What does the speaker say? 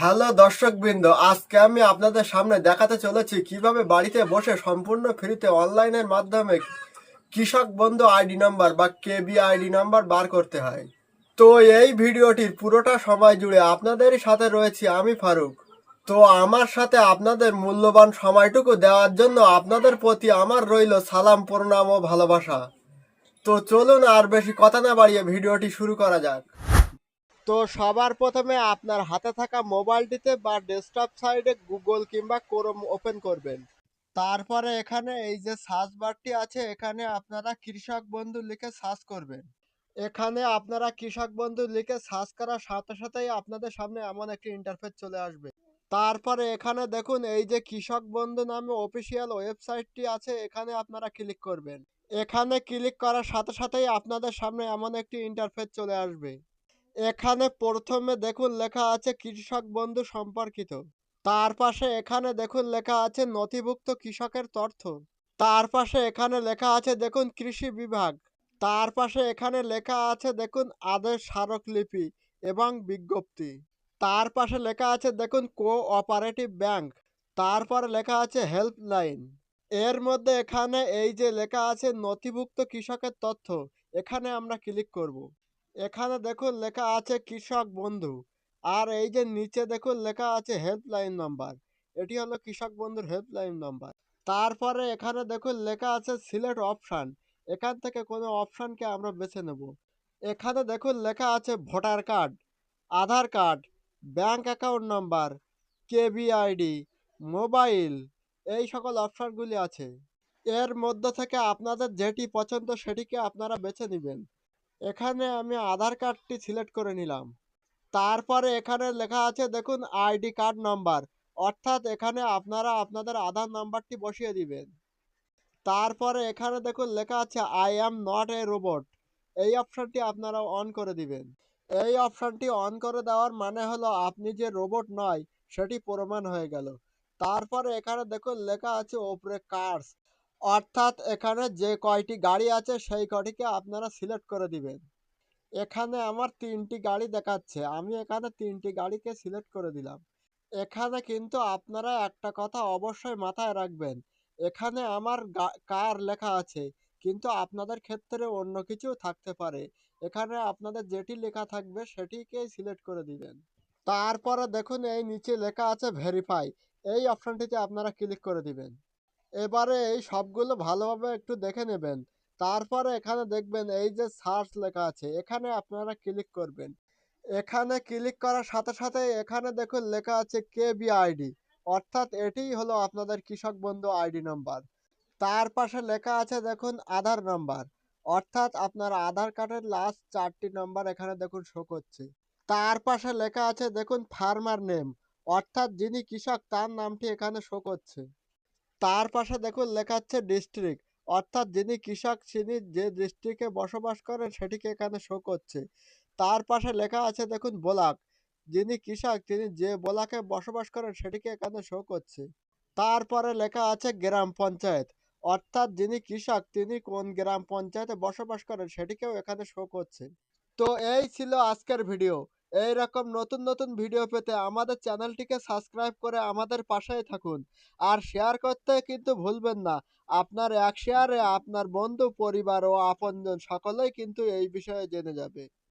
Hello দর্শকবৃন্দ, আজকে আমি আপনাদের সামনে দেখাতে চলেছি কিভাবে বাড়িতে বসে সম্পূর্ণ ফ্রিতে অনলাইনের মাধ্যমে কৃষক বন্ধু আইডি নাম্বার বা কেবি আইডি নাম্বার বার করতে হয়। তো এই ভিডিওটির পুরোটা সময় জুড়ে আপনাদেরই সাথে রয়েছি আমি ফারুক। তো আমার সাথে আপনাদের মূল্যবান সময়টুকু দেওয়ার জন্য আপনাদের প্রতি আমার রইল সালাম, প্রণাম ও ভালোবাসা। তো চলুন আর বেশি কথা না বাড়িয়ে ভিডিওটি শুরু করা যাক। তো সবার প্রথমে আপনার হাতে থাকা মোবাইলটিতে বা ডেস্কটপ সাইডে গুগল কিংবা ক্রোম ওপেন করবেন। তারপরে এখানে এই যে সার্চ বারটি আছে, এখানে আপনারা কৃষক বন্ধু লিখে সার্চ করবেন। এখানে আপনারা কৃষক বন্ধু লিখে সার্চ করার সাথে সাথেই আপনাদের সামনে এমন একটি ইন্টারফেস চলে আসবে। তারপরে এখানে দেখুন এই যে কৃষক বন্ধু নামে অফিসিয়াল ওয়েবসাইটটি আছে, এখানে আপনারা ক্লিক করবেন। এখানে ক্লিক করার সাথে সাথেই আপনাদের সামনে এমন একটি ইন্টারফেস চলে আসবে। এখানে প্রথমে দেখুন লেখা আছে কৃষক বন্ধু সম্পর্কিত। তার পাশে এখানে দেখুন লেখা আছে নথিভুক্ত কৃষকের তথ্য। তার পাশে এখানে লেখা আছে দেখুন কৃষি বিভাগ। তার পাশে এখানে লেখা আছে দেখুন আদেশ স্মারকলিপি এবং বিজ্ঞপ্তি। তার পাশে লেখা আছে দেখুন কোঅপারেটিভ ব্যাংক। তারপরে লেখা আছে হেল্পলাইন। এর মধ্যে এখানে এই যে লেখা আছে নথিভুক্ত কৃষকের তথ্য, এখানে আমরা ক্লিক করব। এখানে দেখুন লেখা আছে কৃষক বন্ধু। আর এই যে নিচে দেখুন লেখা আছে হেল্পলাইন নাম্বার। এটি হলো কৃষক বন্ধুর হেল্পলাইন নাম্বার। তারপরে এখানে দেখুন লেখা আছে সিলেক্ট অপশান। এখান থেকে কোনো অপশানকে আমরা বেছে নেব। এখানে দেখুন লেখা আছে voter card, Aadhaar card, bank account number, কেবিআইডি, মোবাইল, এই সকল অপশানগুলি আছে। এর মধ্য থেকে আপনাদের যেটি পছন্দ সেটিকে আপনারা বেছে নেবেন। এখানে আমি আধার কার্ডটি সিলেক্ট করে নিলাম। তারপরে এখানে লেখা আছে দেখুন আইডি কার্ড নাম্বার, অর্থাৎ এখানে আপনারা আপনাদের আধার নাম্বারটি বসিয়ে দিবেন। তারপরে এখানে দেখুন লেখা আছে I am not a robot, এই অপশনটি আপনারা অন করে দিবেন। এই অপশনটি অন করে দেওয়ার মানে হলো আপনি যে রোবট নয় সেটি প্রমাণ হয়ে গেল। তারপরে এখানে দেখুন লেখা আছে ওপরে কার্স, অর্থাৎ এখানে যে কয়টি গাড়ি আছে সেই কয়টিকে আপনারা সিলেক্ট করে দিবেন। এখানে আমার ৩টি গাড়ি দেখাচ্ছে। আমি এখানে ৩টি গাড়িকে সিলেক্ট করে দিলাম। এখানে কিন্তু আপনারা একটা কথা অবশ্যই মাথায় রাখবেন। এখানে আমার কার লেখা আছে। কিন্তু আপনাদের ক্ষেত্রে অন্য কিছুও থাকতে পারে। এখানে আপনাদের যেটি লেখা থাকবে সেটিকেই সিলেক্ট করে দিবেন। তারপরে দেখুন এই নিচে লেখা আছে ভেরিফাই। এই অপশনটিতে আপনারা ক্লিক করে দিবেন। এবারে এই সবগুলো ভালোভাবে একটু দেখে নেবেন। তারপরে এখানে দেখবেন এই যে সার্চ লেখা আছে, এখানে আপনারা ক্লিক করবেন। এখানে ক্লিক করার সাথে সাথে এখানে দেখুন লেখা আছে কেবি আইডি, অর্থাৎ এটিই হলো আপনাদের কৃষক বন্ধু আইডি নাম্বার। তার পাশে লেখা আছে দেখুন আধার নাম্বার, অর্থাৎ আপনার আধার কার্ডের লাস্ট 4টি নাম্বার এখানে দেখুন শো করছে। তার পাশে লেখা আছে দেখুন ফার্মার নেম, অর্থাৎ যিনি কৃষক তার নামটি এখানে শো করছে। তার পাশে দেখুন লেখা আছে ডিস্ট্রিক্ট, অর্থাৎ যিনি কৃষক তিনি যে ডিস্ট্রিক্টে বসবাস করেন সেটিকে এখানে শো করছে। তার পাশে লেখা আছে দেখুন ব্লক, যিনি কৃষক তিনি যে ব্লকে বসবাস করেন সেটিকে এখানে শো করছে। তারপরে লেখা আছে গ্রাম পঞ্চায়েত, অর্থাৎ যিনি কৃষক তিনি কোন গ্রাম পঞ্চায়েতে বসবাস করেন সেটিকেও এখানে শো করছে। তো এই ছিল আজকের ভিডিও। এই রকম নতুন নতুন ভিডিও পেতে আমাদের চ্যানেলটিকে সাবস্ক্রাইব করে আমাদের পাশেই থাকুন। আর শেয়ার করতে কিন্তু ভুলবেন না। আপনার এক শেয়ারে আপনার বন্ধু, পরিবার ও আপনজন সকলেই কিন্তু এই বিষয়ে জেনে যাবে।